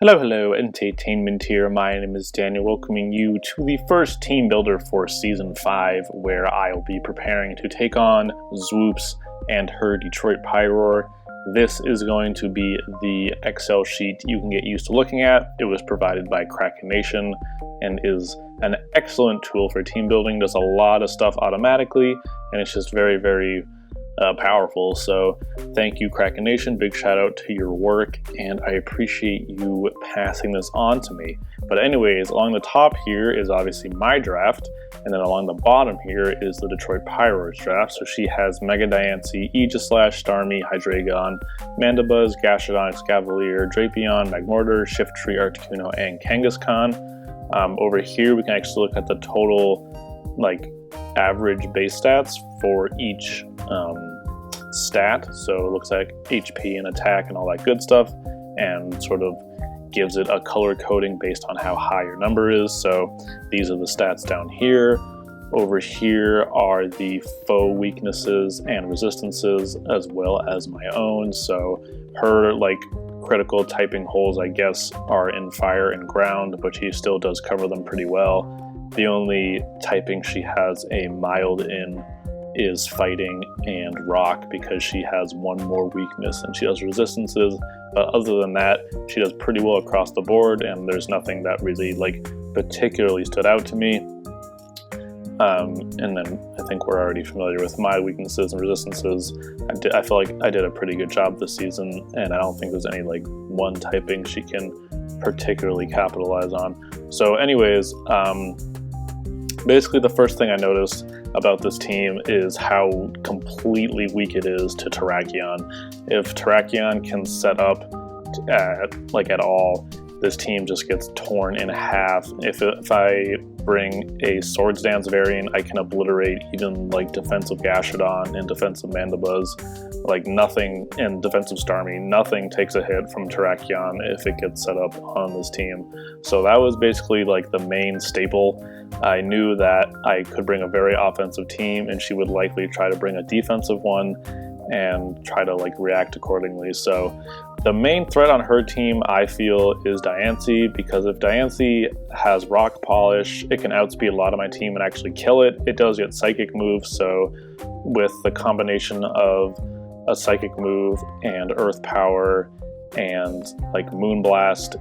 Hello, EnteiTainment here. My name is Daniel, welcoming you to the first team builder for Season 5, where I'll be preparing to take on Zwoops and her Detroit Pyroar. This is going to be the Excel sheet you can get used to looking at. It was provided by Kraken Nation and is an excellent tool for team building. Does a lot of stuff automatically, and it's just very powerful. So thank you, Kraken Nation. Big shout out to your work, and I appreciate you passing this on to me. But anyways, along the top here is obviously my draft, and then along the bottom here is the Detroit Pyroar's draft. So she has Mega Diancie, Aegislash, Starmie, Hydreigon, Mandibuzz, Gastrodon, Escavalier, Drapion, Magmortar, Shiftry, Articuno, and Kangaskhan. Over here we can actually look at the total average base stats for each stat. So it looks like HP and attack and all that good stuff, and sort of gives it a color coding based on how high your number is. So these are the stats down here. Over here are the foe weaknesses and resistances, as well as my own. So her critical typing holes, I guess, are in fire and ground, but she still does cover them pretty well. The only typing she has a mild in is fighting and rock, because she has one more weakness and she has resistances. But other than that, she does pretty well across the board, and there's nothing that really particularly stood out to me. And then I think we're already familiar with my weaknesses and resistances. I feel like I did a pretty good job this season, and I don't think there's any one typing she can particularly capitalize on. So anyways, basically the first thing I noticed about this team is how completely weak it is to Terrakion. If Terrakion can set up at all, this team just gets torn in half. If I bring a Swords Dance variant, I can obliterate even defensive Gastrodon and defensive Mandibuzz. Nothing, and defensive Starmie, nothing takes a hit from Terrakion if it gets set up on this team. So that was basically the main staple. I knew that I could bring a very offensive team, and she would likely try to bring a defensive one and try to react accordingly. So the main threat on her team, I feel, is Diancie, because if Diancie has Rock Polish, it can outspeed a lot of my team and actually kill it. It does get Psychic moves, so with the combination of a Psychic move and Earth Power and Moonblast,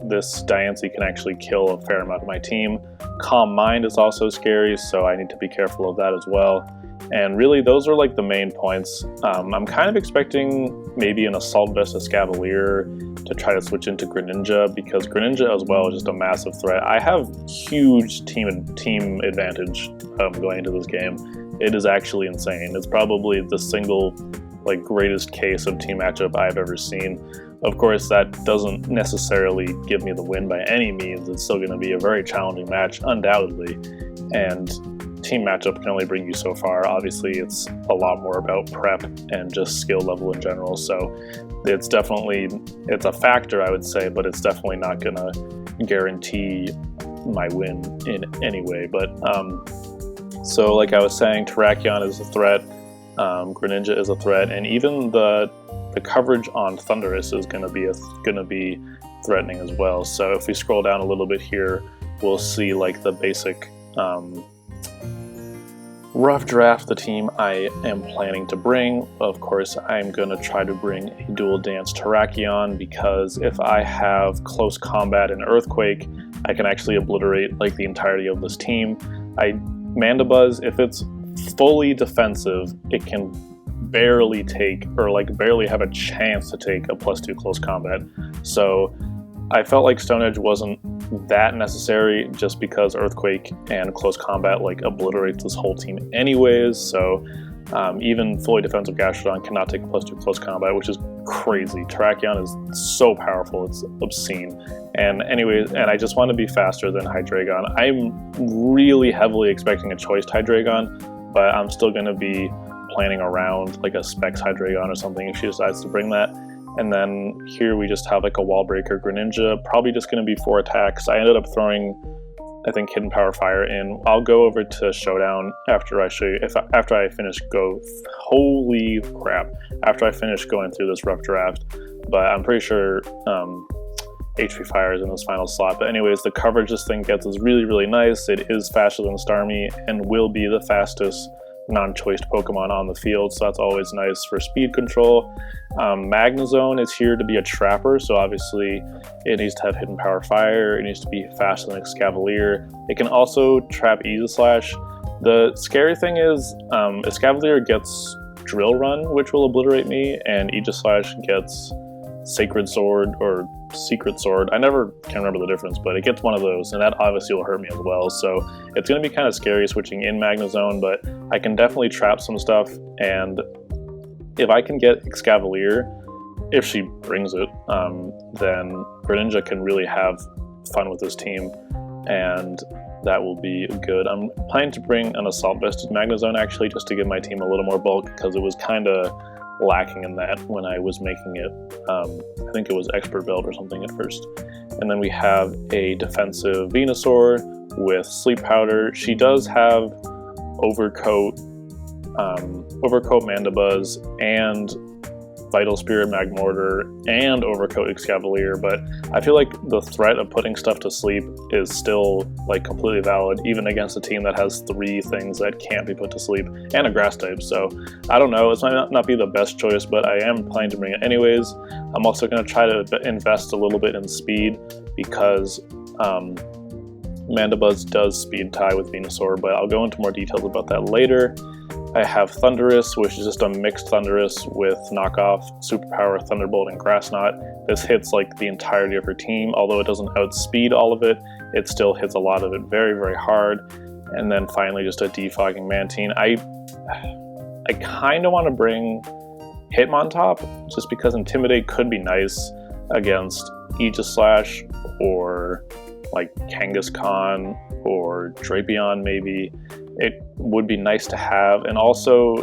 this Diancie can actually kill a fair amount of my team. Calm Mind is also scary, so I need to be careful of that as well. And really, those are the main points. I'm kind of expecting maybe an Assault Vest Escavalier to try to switch into Greninja, because Greninja as well is just a massive threat. I have huge team advantage going into this game. It is actually insane. It's probably the single greatest case of team matchup I've ever seen. Of course, that doesn't necessarily give me the win by any means. It's still going to be a very challenging match, undoubtedly, and team matchup can only bring you so far. Obviously, it's a lot more about prep and just skill level in general. So it's a factor, I would say, but it's definitely not going to guarantee my win in any way. But so like I was saying, Terrakion is a threat. Greninja is a threat, and even the coverage on Thundurus is going to be threatening as well. So if we scroll down a little bit here, we'll see the basic rough draft, the team I am planning to bring. Of course, I'm going to try to bring a dual dance Terrakion, because if I have close combat and Earthquake, I can actually obliterate the entirety of this team. Mandibuzz, if it's fully defensive, it can barely take, or barely have a chance to take, a +2 close combat. So I felt like Stone Edge wasn't that necessary, just because Earthquake and close combat obliterates this whole team anyways. So even fully defensive Gastrodon cannot take a +2 close combat, which is crazy. Terrakion is so powerful, it's obscene. And anyways, and I just want to be faster than Hydreigon. I'm really heavily expecting a choice Hydreigon, but I'm still going to be planning around a Specs Hydreigon or something if she decides to bring that. And then here we just have a Wall Breaker Greninja, probably just going to be 4 attacks. I ended up throwing, I think, Hidden Power Fire in. I'll go over to Showdown after I show you, after I finish holy crap, after I finish going through this rough draft. But I'm pretty sure HP Fire is in this final slot. But anyways, the coverage this thing gets is really, really nice. It is faster than Starmie and will be the fastest non-choiced Pokemon on the field, so that's always nice for speed control. Magnezone is here to be a trapper, so obviously it needs to have Hidden Power Fire, it needs to be faster than Escavalier. It can also trap Aegislash. The scary thing is Escavalier gets Drill Run, which will obliterate me, and Aegislash gets Sacred Sword or Secret Sword. I never can remember the difference, but it gets one of those, and that obviously will hurt me as well. So it's going to be kind of scary switching in Magnezone, but I can definitely trap some stuff, and if I can get Escavalier, if she brings it, then Greninja can really have fun with this team, and that will be good. I'm planning to bring an Assault Vested Magnezone actually, just to give my team a little more bulk, because it was kind of lacking in that when I was making it. I think it was Expert Build or something at first. And then we have a defensive Venusaur with Sleep Powder. She does have Overcoat, Mandibuzz, and Vital Spirit Magmortar, and Overcoat Escavalier, but I feel like the threat of putting stuff to sleep is still like completely valid, even against a team that has 3 things that can't be put to sleep, and a grass type. So I don't know, it might not be the best choice, but I am planning to bring it anyways. I'm also going to try to invest a little bit in speed, because Mandibuzz does speed tie with Venusaur, but I'll go into more details about that later. I have Thundurus, which is just a mixed Thundurus with knockoff, Superpower, Thunderbolt, and Grass Knot. This hits like the entirety of her team, although it doesn't outspeed all of it, it still hits a lot of it very, very hard. And then finally just a Defogging Mantine. I kind of want to bring Hitmontop, just because Intimidate could be nice against Aegislash or like Kangaskhan or Drapion maybe. It would be nice to have, and also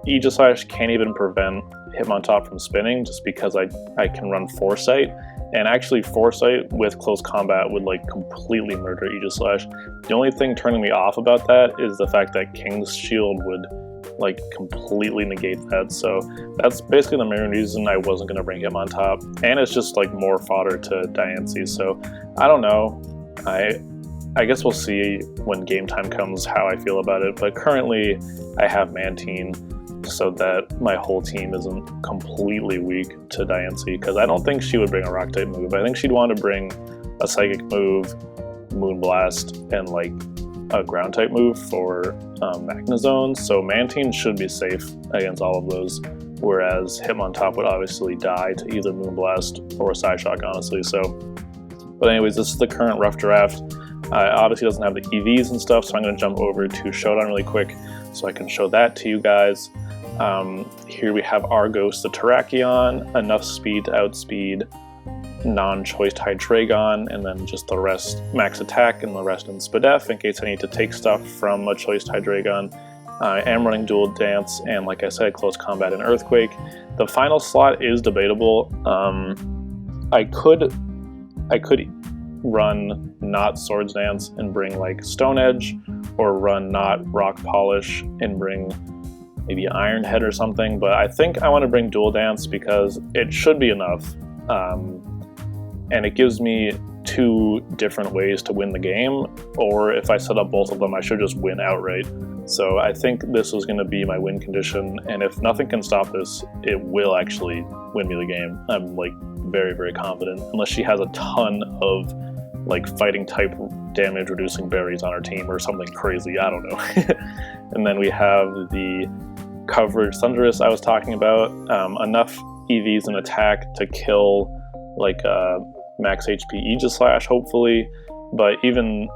Aegislash can't even prevent Hitmontop from spinning, just because I can run Foresight, and actually Foresight with close combat would like completely murder Aegislash. The only thing turning me off about that is the fact that King's Shield would like completely negate that, so that's basically the main reason I wasn't going to bring Hitmontop, and it's just like more fodder to Diancie, so I don't know. I guess we'll see when game time comes how I feel about it, but currently I have Mantine so that my whole team isn't completely weak to Diancie, because I don't think she would bring a rock type move. I think she'd want to bring a psychic move, Moonblast, and like a ground type move for Magnezone, so Mantine should be safe against all of those, whereas Hitmontop would obviously die to either Moonblast or Psyshock, honestly. So, but anyways, this is the current rough draft. Obviously doesn't have the EVs and stuff, so I'm going to jump over to Showdown really quick so I can show that to you guys. Here we have Argos the Terrakion, enough speed to outspeed non-choiced Hydreigon, and then just the rest max attack and the rest in Spadef in case I need to take stuff from a choiced Hydreigon. I am running Dual Dance and, like I said, Close Combat and Earthquake. The final slot is debatable. I could run not Swords Dance and bring like Stone Edge, or run not Rock Polish and bring maybe Iron Head or something, but I think I want to bring Dual Dance because it should be enough, and it gives me 2 different ways to win the game, or if I set up both of them I should just win outright. So I think this is going to be my win condition, and if nothing can stop this, it will actually win me the game. I'm like very, very confident, unless she has a ton of like fighting type damage reducing berries on our team or something crazy, I don't know. And then we have the coverage Thundurus I was talking about, enough EVs and attack to kill like max HP Aegislash hopefully, but even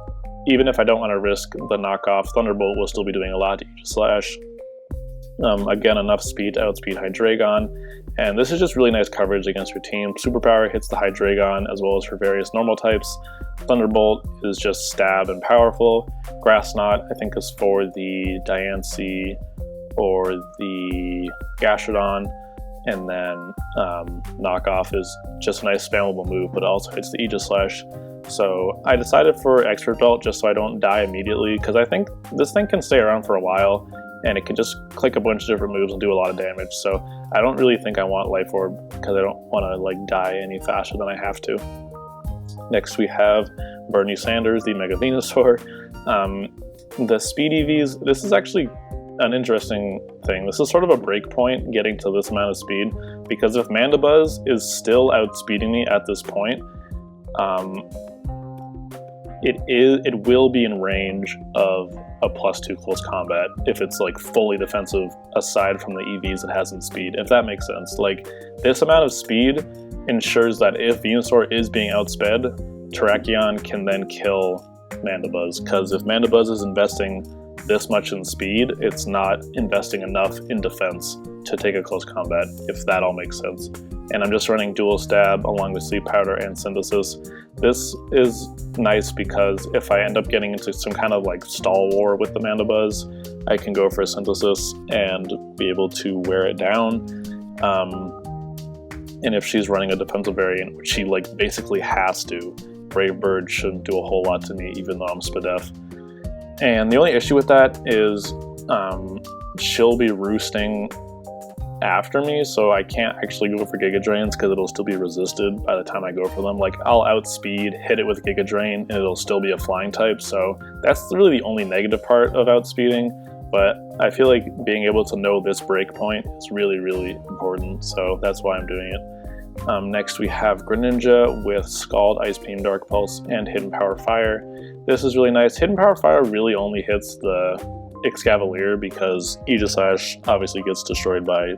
if I don't want to risk the knockoff, Thunderbolt will still be doing a lot to Aegislash. Again, enough speed to outspeed Hydreigon, and this is just really nice coverage against your team. Superpower hits the Hydreigon as well as her various normal types. Thunderbolt is just stab and powerful. Grass Knot I think is for the Diancie or the Gastrodon, and then knockoff is just a nice spammable move, but it also hits the Aegislash. So I decided for Expert Belt just so I don't die immediately, because I think this thing can stay around for a while, and it can just click a bunch of different moves and do a lot of damage. So I don't really think I want Life Orb, because I don't want to like die any faster than I have to. Next we have Bernie Sanders, the Mega Venusaur. The speed EVs, this is actually an interesting thing. This is sort of a break point getting to this amount of speed, because if Mandibuzz is still outspeeding me at this point, it will be in range of a +2 close combat if it's like fully defensive aside from the EVs it has in speed, if that makes sense. Like, this amount of speed ensures that if Venusaur is being outsped, Terrakion can then kill Mandibuzz, because if Mandibuzz is investing this much in speed, it's not investing enough in defense to take a close combat, if that all makes sense. And I'm just running dual stab along with Sleep Powder and Synthesis. This is nice because if I end up getting into some kind of like stall war with the Mandibuzz, I can go for a Synthesis and be able to wear it down. And if she's running a defensive variant, which she like basically has to, Brave Bird shouldn't do a whole lot to me, even though I'm Spadef. And the only issue with that is she'll be roosting after me, so I can't actually go for Giga Drains because it'll still be resisted by the time I go for them. Like, I'll outspeed, hit it with Giga Drain, and it'll still be a flying type, so that's really the only negative part of outspeeding. But I feel like being able to know this break point is really, really important, so that's why I'm doing it. Next we have Greninja with Scald, Ice Beam, Dark Pulse, and Hidden Power Fire. This is really nice. Hidden Power Fire really only hits the Excavalier because Aegislash obviously gets destroyed by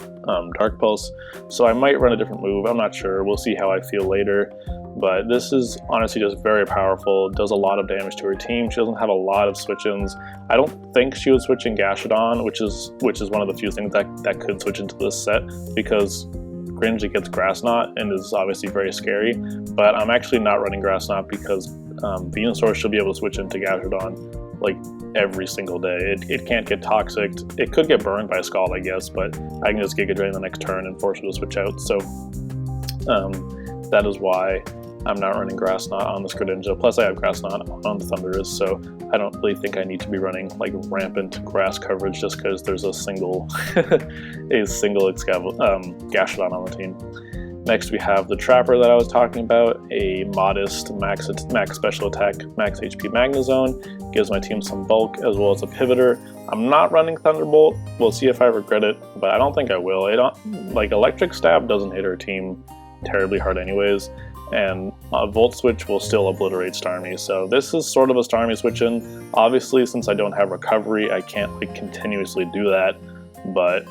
Dark Pulse, so I might run a different move. I'm not sure. We'll see how I feel later. But this is honestly just very powerful, does a lot of damage to her team. She doesn't have a lot of switch-ins. I don't think she would switch in Gashadon, which is one of the few things that could switch into this set, because Greninja gets Grass Knot and is obviously very scary. But I'm actually not running Grass Knot because Venusaur should be able to switch into Gashadon like every single day. It can't get toxic. It could get burned by Scald, I guess, but I can just Giga Drain the next turn and force her to switch out. So that is why I'm not running Grass Knot on this Greninja. Plus I have Grass Knot on the Thundurus, so I don't really think I need to be running like rampant grass coverage just because there's a single Gashadon on the team. Next we have the Trapper that I was talking about, a modest max special attack, max HP Magnezone, gives my team some bulk as well as a pivoter. I'm not running Thunderbolt. We'll see if I regret it, but I don't think I will. Like Electric Stab doesn't hit her team terribly hard anyways, and Volt Switch will still obliterate Starmie. So this is sort of a Starmie switch in. Obviously, since I don't have recovery, I can't like continuously do that, but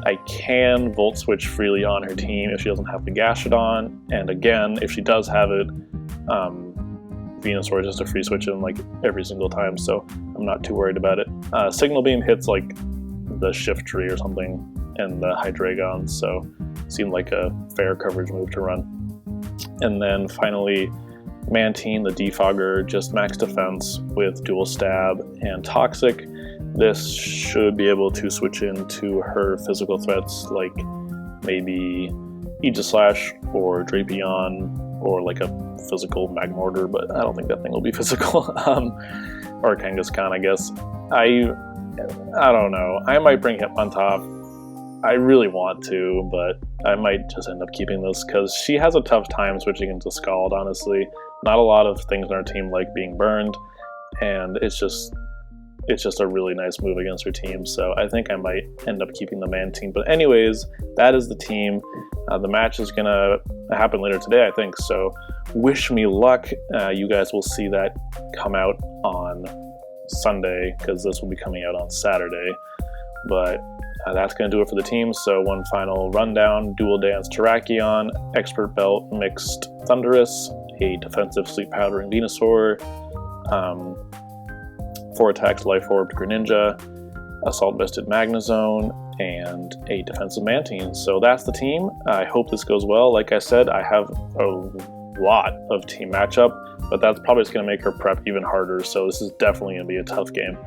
I can Volt Switch freely on her team if she doesn't have the Gashadon, and again, if she does have it, Venusaur is just a free switch in like every single time, so I'm not too worried about it. Signal Beam hits like the Shift Tree or something and the Hydreigon, so it seemed like a fair coverage move to run. And then finally, Mantine, the Defogger, just max defense with dual stab and toxic. This should be able to switch into her physical threats like maybe Aegislash or Drapion or like a physical Magmortar, but I don't think that thing will be physical. Or Kangaskhan, I guess. I don't know. I might bring Hitmontop. I really want to, but I might just end up keeping this because she has a tough time switching into Scald, honestly. Not a lot of things in our team like being burned, and it's just a really nice move against her team, so I think I might end up keeping the Mantine. But anyways, that is the team. The match is gonna happen later today, I think, so wish me luck. You guys will see that come out on Sunday, because this will be coming out on Saturday. But that's going to do it for the team. So one final rundown: Dual Dance Terrakion, Expert Belt Mixed Thundurus, a defensive Sleep Powdering Venusaur, 4 attacks Life Orbed Greninja, Assault Vested Magnezone, and a defensive Mantine. So that's the team. I hope this goes well. Like I said, I have a lot of team matchup, but that's probably just going to make her prep even harder. So this is definitely going to be a tough game.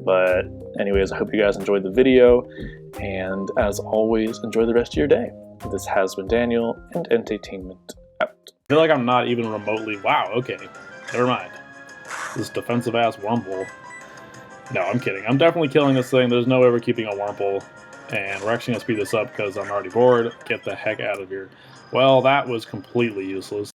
But anyways, I hope you guys enjoyed the video, and as always, enjoy the rest of your day. This has been Daniel, and EnteiTainment out. I feel like I'm not even remotely... Wow, okay. Never mind. This defensive-ass Wurmple. No, I'm kidding. I'm definitely killing this thing. There's no way we're keeping a Wurmple, and we're actually going to speed this up because I'm already bored. Get the heck out of here. Well, that was completely useless.